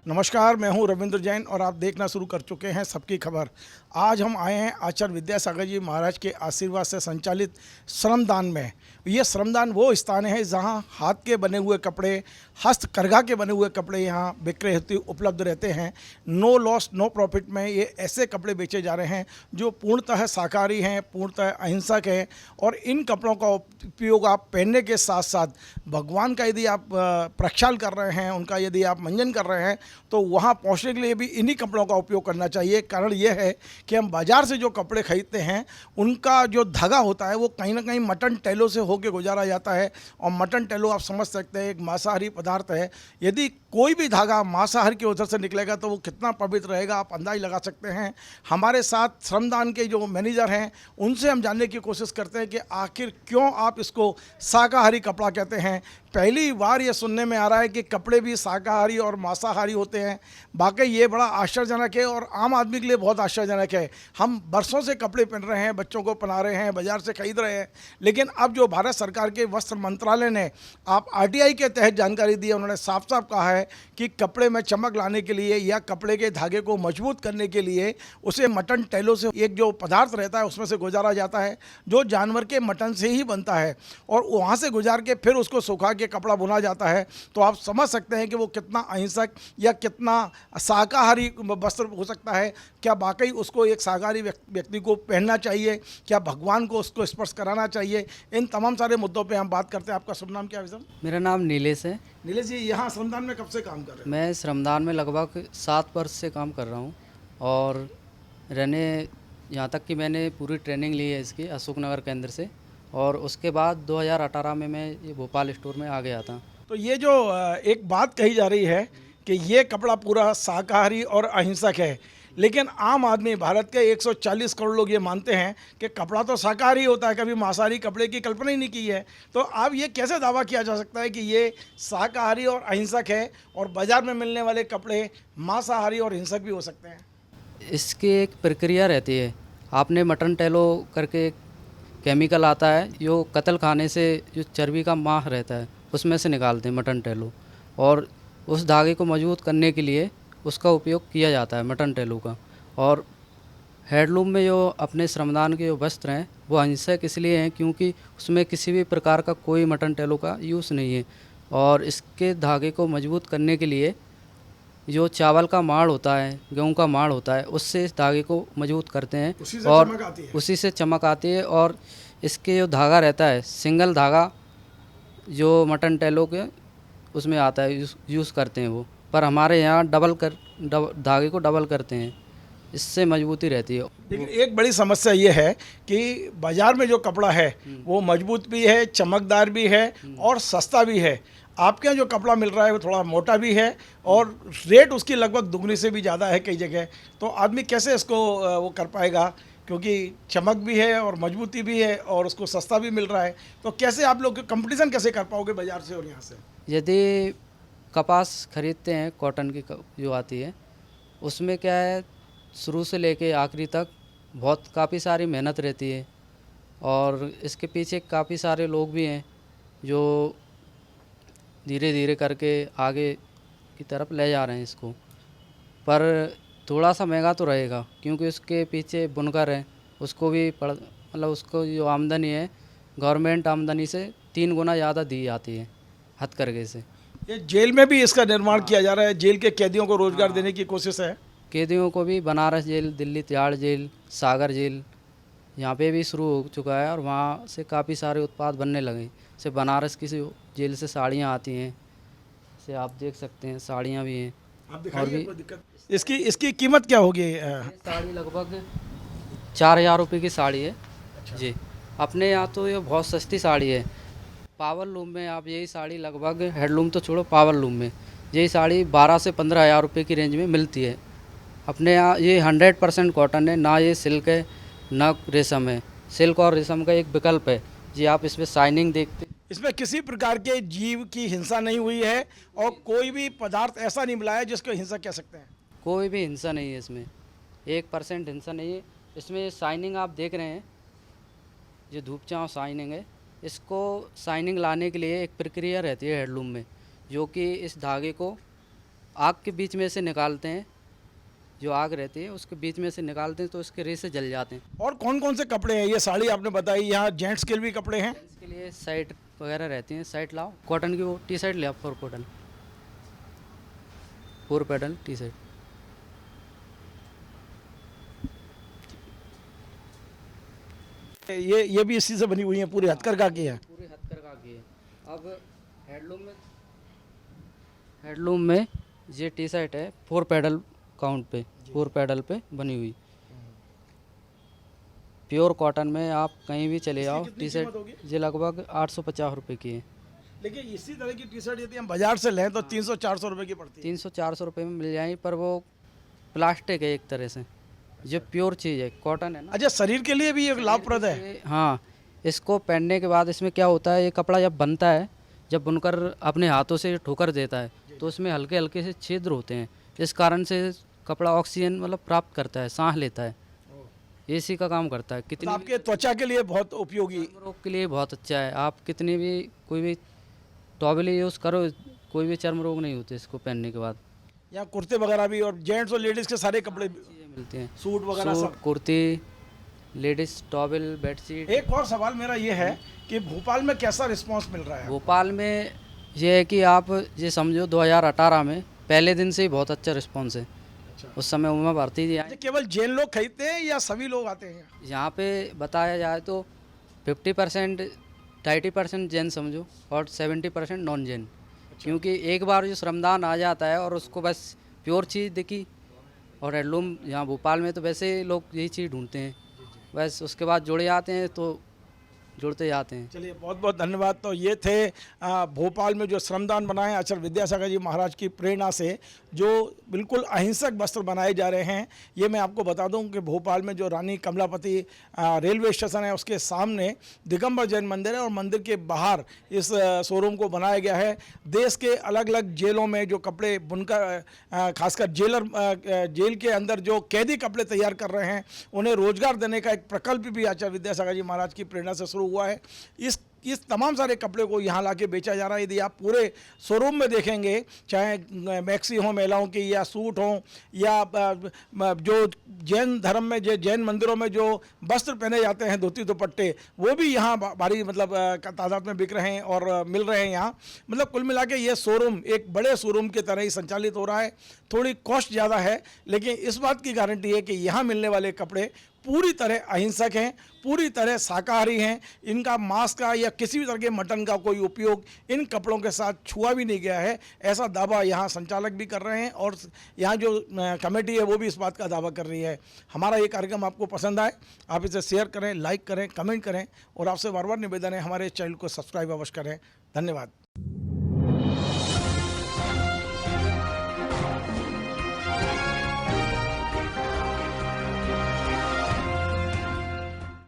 नमस्कार, मैं हूं रविंद्र जैन और आप देखना शुरू कर चुके हैं सबकी खबर। आज हम आए हैं आचार्य विद्यासागर जी महाराज के आशीर्वाद से संचालित श्रमदान में। ये श्रमदान वो स्थान है जहां हाथ के बने हुए कपड़े, हस्तकरघा के बने हुए कपड़े यहां बिक्री हेतु उपलब्ध रहते हैं। नो लॉस नो प्रॉफिट में ये ऐसे कपड़े बेचे जा रहे हैं जो पूर्णतः शाकाहारी हैं, पूर्णतः अहिंसक हैं। और इन कपड़ों का उपयोग आप पहनने के साथ साथ भगवान का यदि आप प्रक्षाल कर रहे हैं, उनका यदि आप मंजन कर रहे हैं, तो वहाँ पहुँचने के लिए भी इन्हीं कपड़ों का उपयोग करना चाहिए। कारण ये है कि हम बाज़ार से जो कपड़े खरीदते हैं उनका जो धागा होता है वो कहीं ना कहीं मटन टेलों से होकर गुजारा जाता है। और मटन टेलो आप समझ सकते हैं एक मांसाहारी पदार्थ है। यदि कोई भी धागा मांसाहार के उधर से निकलेगा तो वो कितना पवित्र रहेगा आप अंदाज़ लगा सकते हैं। हमारे साथ श्रमदान के जो मैनेजर हैं उनसे हम जानने की कोशिश करते हैं कि आखिर क्यों आप इसको शाकाहारी कपड़ा कहते हैं। पहली बार ये सुनने में आ रहा है कि कपड़े भी शाकाहारी और मांसाहारी होते हैं। वाकई ये बड़ा आश्चर्यजनक है और आम आदमी के लिए बहुत आश्चर्यजनक है। हम बरसों से कपड़े पहन रहे हैं, बच्चों को पहना रहे हैं, बाज़ार से खरीद रहे हैं, लेकिन अब जो भारत सरकार के वस्त्र मंत्रालय ने आप आरटीआई के तहत जानकारी दी है, उन्होंने साफ साफ कहा है कि कपड़े में चमक लाने के लिए या कपड़े के धागे को मजबूत करने के लिए उसे मटन टेलों से एक जो पदार्थ रहता है उसमें से गुजारा जाता है जो जानवर के मटन से ही बनता है और वहाँ से गुजार के फिर उसको सुखा के कपड़ा बुना जाता है। तो आप समझ सकते हैं कि वो कितना अहिंसक या कितना शाकाहारी वस्त्र हो सकता है। क्या वाकई उसको एक शाकाहारी व्यक्ति को पहनना चाहिए? क्या भगवान को उसको स्पर्श कराना चाहिए? इन तमाम सारे मुद्दों पे हम बात करते हैं। आपका शुभ नाम क्या है सर? मेरा नाम नीलेश है। नीलेश जी, यहाँ श्रमदान में कब से काम कर रहे हैं? मैं श्रमदान में लगभग 7 वर्ष से काम कर रहा हूँ और रहने यहाँ तक कि मैंने पूरी ट्रेनिंग ली है इसकी अशोकनगर केंद्र से और उसके बाद 2018 में मैं ये भोपाल स्टोर में आ गया था। तो ये जो एक बात कही जा रही है कि ये कपड़ा पूरा शाकाहारी और अहिंसक है, लेकिन आम आदमी भारत के 140 करोड़ लोग ये मानते हैं कि कपड़ा तो शाकाहारी होता है, कभी मांसाहारी कपड़े की कल्पना ही नहीं की है। तो अब ये कैसे दावा किया जा सकता है कि ये शाकाहारी और अहिंसक है और बाज़ार में मिलने वाले कपड़े मांसाहारी और हिंसक भी हो सकते हैं? इसकी एक प्रक्रिया रहती है। आपने मटन टेलो करके एक केमिकल आता है जो कत्ल खाने से जो चर्बी का मांस रहता है उसमें से निकालते हैं मटन टेलो, और उस धागे को मजबूत करने के लिए उसका उपयोग किया जाता है मटन टेलो का। और हैंडलूम में जो अपने श्रमदान के जो वस्त्र हैं वो अहिंसक इसलिए हैं क्योंकि उसमें किसी भी प्रकार का कोई मटन टेलो का यूज़ नहीं है। और इसके धागे को मजबूत करने के लिए जो चावल का माड़ होता है, गेहूं का माड़ होता है, उससे इस धागे को मजबूत करते हैं और उसी से चमक आती है। और इसके जो धागा रहता है सिंगल धागा जो मटन टेलो के उसमें आता है यूज़ करते हैं वो, पर हमारे यहाँ धागे को डबल करते हैं, इससे मजबूती रहती है। लेकिन एक बड़ी समस्या ये है कि बाज़ार में जो कपड़ा है वो मजबूत भी है, चमकदार भी है और सस्ता भी है। आपके यहाँ जो कपड़ा मिल रहा है वो थोड़ा मोटा भी है और रेट उसकी लगभग दुगनी से भी ज़्यादा है कई जगह। तो आदमी कैसे इसको वो कर पाएगा, क्योंकि चमक भी है और मजबूती भी है और उसको सस्ता भी मिल रहा है। तो कैसे आप लोग कंपटीशन कैसे कर पाओगे बाज़ार से और यहाँ से? यदि कपास खरीदते हैं कॉटन की जो आती है उसमें क्या है, शुरू से लेके आखिरी तक बहुत काफ़ी सारी मेहनत रहती है और इसके पीछे काफ़ी सारे लोग भी हैं जो धीरे धीरे करके आगे की तरफ ले जा रहे हैं इसको। पर थोड़ा सा महंगा तो रहेगा क्योंकि उसके पीछे बुनकर है, उसको भी मतलब उसको जो आमदनी है गवर्नमेंट आमदनी से 3 गुना ज़्यादा दी जाती है हथकरघे से। ये जेल में भी इसका निर्माण किया जा रहा है, जेल के कैदियों को रोजगार देने की कोशिश है। कैदियों को भी बनारस जेल, दिल्ली तिहाड़ जेल, सागर जेल यहाँ पे भी शुरू हो चुका है और वहाँ से काफ़ी सारे उत्पाद बनने लगे। जैसे बनारस की जेल से साड़ियाँ आती हैं, जैसे आप देख सकते हैं साड़ियाँ भी हैं। आप और भी इसकी कीमत क्या होगी? साड़ी लगभग 4000 रुपये की साड़ी है। अच्छा। जी, अपने यहाँ तो ये बहुत सस्ती साड़ी है। पावर लूम में आप यही साड़ी लगभग, हैंडलूम तो छोड़ो, पावर लूम में यही साड़ी 12 से 15 हज़ार रुपये की रेंज में मिलती है। अपने यहाँ ये 100% कॉटन है, ना ये सिल्क है ना रेशम है। सिल्क और रेशम का एक विकल्प है जी। आप इसमें शाइनिंग देखते, इसमें किसी प्रकार के जीव की हिंसा नहीं हुई है और कोई भी पदार्थ ऐसा नहीं मिला है जिसको हिंसा कह सकते हैं। कोई भी हिंसा नहीं है इसमें, 1% हिंसा नहीं है इसमें। शाइनिंग आप देख रहे हैं, जो धूप छाँव शाइनिंग है, इसको शाइनिंग लाने के लिए एक प्रक्रिया रहती है हैंडलूम में, जो कि इस धागे को आग के बीच में से निकालते हैं, जो आग रहती है उसके बीच में से निकालते हैं तो उसके रेसे जल जाते हैं। और कौन कौन से कपड़े हैं? ये साड़ी आपने बताई, यहाँ जेंट्स के भी कपड़े हैं। इसके लिए साइट वगैरह रहती हैं, साइट लाओ कॉटन की, वो टी शर्ट ले आप, फोर पैडल टी शर्ट। ये भी इसी से बनी हुई है, पूरी हथकरघा की है। पूरी हथकरघा की है। अब हैंडलूम में ये टी शर्ट है, फोर पैडल काउंट पे, फोर पैडल पे बनी हुई, प्योर कॉटन में। आप कहीं भी चले जाओ, कितनी टी कीमत शर्ट होगी? ये लगभग 850 रुपये की है। लेकिन इसी तरह की टी शर्ट यदि हम बाजार से लें तो 300-400 रुपए की पड़ती है। 300-400 रुपये में मिल जाएगी, पर वो प्लास्टिक है एक तरह से, जो प्योर चीज़ है, कॉटन है ना। अच्छा, शरीर के लिए भी एक लाभप्रद है। हाँ, इसको पहनने के बाद इसमें क्या होता है, ये कपड़ा जब बनता है, जब बुनकर अपने हाथों से ठोकर देता है तो उसमें हल्के हल्के से छिद्र होते हैं, इस कारण से कपड़ा ऑक्सीजन मतलब प्राप्त करता है, सांस लेता है, एसी का काम करता है। तो कितनी आपके त्वचा के लिए बहुत उपयोगी। रोग के लिए बहुत अच्छा है। आप कितनी भी कोई भी टॉवल यूज़ करो, कोई भी चर्म रोग नहीं होते इसको पहनने के बाद। यहाँ कुर्ते वगैरह भी, और जेंट्स और लेडीज के सारे कपड़े, चीज़ें मिलती हैं, सूट वगैरह सूट, सब। Kurti, ladies towel, bedsheet. एक और सवाल मेरा ये है कि भोपाल में कैसा रिस्पांस मिल रहा है? भोपाल में ये है कि आप ये समझो 2018 में पहले दिन से ही बहुत अच्छा रिस्पॉन्स है। अच्छा। उस समय उमा भारती जी आए। केवल जैन लोग खरीदते हैं या सभी लोग आते हैं? यहाँ पे बताया जाए तो 50%, 30% जैन समझो, और 70% नॉन जैन। क्योंकि एक बार जो श्रमदान आ जाता है और उसको बस प्योर चीज़ दिखी, और हैंडलूम यहाँ भोपाल में तो वैसे लोग यही चीज़ ढूंढते हैं, बस उसके बाद जुड़े आते हैं तो जुड़ते जाते हैं। चलिए, बहुत बहुत धन्यवाद। तो ये थे भोपाल में जो श्रमदान बनाए आचार्य विद्यासागर जी महाराज की प्रेरणा से, जो बिल्कुल अहिंसक वस्त्र बनाए जा रहे हैं। ये मैं आपको बता दूं कि भोपाल में जो रानी कमलापति रेलवे स्टेशन है उसके सामने दिगंबर जैन मंदिर है, और मंदिर के बाहर इस शोरूम को बनाया गया है। देश के अलग अलग जेलों में जो कपड़े बुनकर, खासकर जेल के अंदर जो कैदी कपड़े तैयार कर रहे हैं, उन्हें रोजगार देने का एक प्रकल्प भी आचार्य विद्यासागर जी महाराज की प्रेरणा से शुरू हुआ है। इस तमाम सारे कपड़े को यहाँ लाके बेचा जा रहा है। यदि आप पूरे शोरूम में देखेंगे, चाहे मैक्सी हो महिलाओं की, या सूट हो, या जो जैन धर्म में, जो जैन मंदिरों में जो वस्त्र पहने जाते हैं, धोती दुपट्टे, वो भी यहाँ भारी मतलब तादाद में बिक रहे हैं और मिल रहे हैं यहाँ। मतलब कुल मिला के ये शोरूम एक बड़े शोरूम की तरह ही संचालित हो रहा है। थोड़ी कॉस्ट ज़्यादा है, लेकिन इस बात की गारंटी है कि यहाँ मिलने वाले कपड़े पूरी तरह अहिंसक हैं, पूरी तरह शाकाहारी हैं। इनका मांस का या किसी भी तरह के मटन का कोई उपयोग इन कपड़ों के साथ छुआ भी नहीं गया है, ऐसा दावा यहाँ संचालक भी कर रहे हैं, और यहाँ जो कमेटी है वो भी इस बात का दावा कर रही है। हमारा ये कार्यक्रम आपको पसंद आए, आप इसे शेयर करें, लाइक करें, कमेंट करें, और आपसे बार बार निवेदन है हमारे चैनल को सब्सक्राइब अवश्य करें। धन्यवाद।